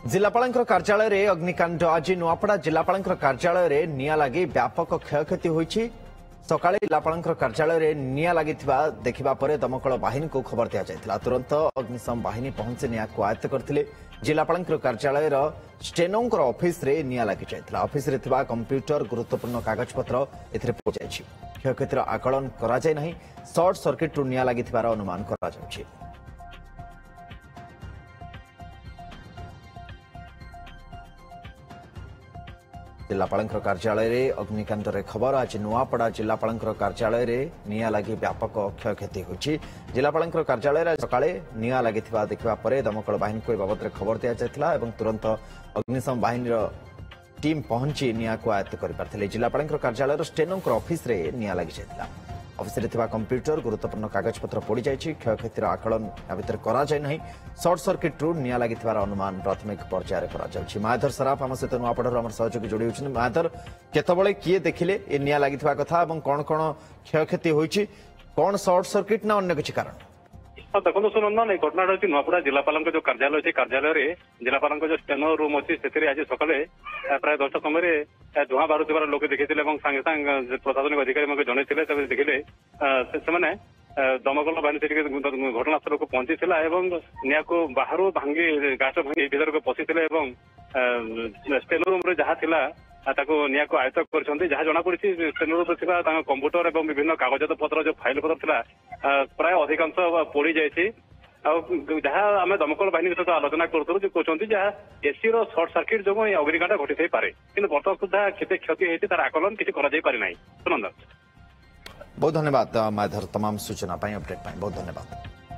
जिलापाल कार्यालय में अग्निकांड आज नुआपड़ा जिलापाल कार्यालय में निया लगी व्यापक क्षयक्षति होती सका जिलापाल कार्यालय में निया लगी देखा दमकल बाहिनी को खबर दि जाता तुरंत अग्निशम बाहिनी पहुंची निया को आयत्त करते जिलापाल कार्यालय स्टेनो ऑफिस रे निया लगी जाता ऑफिस रे कंप्यूटर गुरुत्वपूर्ण कागजपत्र एथिरे पहुंची क्षयक्षतिर आकलन करा जाय नहीं सर्ट सर्किट निया लगी अनुमान करा जाउछि। जिलापाल कार्यालय में अग्निकांड खबर आज नुआपड़ा जिलापाल कार्यालय में निया लगी व्यापक क्षयक्षति होती जिलापाल कार्यालय सका निया लगी देखा दमकल बाहिनी को बाबद खबर दि जाता तुरंत अग्निशम बाहिनी टीम पहुंची निया को आयत्त कर जिलापाल कार्यालय स्टेनो ऑफिस रे निया लगी जाता ऑफिस रे कंप्यूटर गुरुत्वपूर्ण कागजपत्र पोड़ी जाइए क्षयक्षतिर आकलन भितर करा जाय नहीं सर्ट सर्किट रु निया लगी अनुमान प्राथमिक पर्यायर करा मायाधर सराफ आम सहित नुआपड़ा आम सहयोगी जोड़ी होती मायाधर केतबले किए देखिले ए निया लगी कथा कौन कौन क्षयक्षति होती कौन सर्ट सर्किट ना अन्य किसी कारण देखो सुनंदन ये घटना रही नुआपड़ा जिलापाल जो कार्यालय अच्छे कार्यालय जिलापाल जो स्टेनो रूम अच्छी से आज सकाले प्राय 10टा समय धुआ बाहर लोक देखते सागे सागे प्रशासनिक अधिकारी जनई देखिले से दमकल बाहिनी घटनास्थल को पहुंची निया को बाहर भांगी गाछ भांगी भीतर को पशि स्टेनो रूम जहाँ निया को आयत्त कर जना पड़ी स्टेनो रूम कंप्यूटर और विभिन्न कागज पत्र जो फाइल पत्र था प्राय अधिकांश पोड़ी जाइए जहाँ आम दमकल बाहिनी सहित आलोचना करूँ कहते जहाँ एसी सर्ट सर्किट जो अग्निकांड घटी पारे कि बर्तमान सुधा केते क्षति होती तार आकलन किसी कर सुनंदन बहुत धन्यवाद माधर तमाम सूचना अपडेट बहुत धन्यवाद।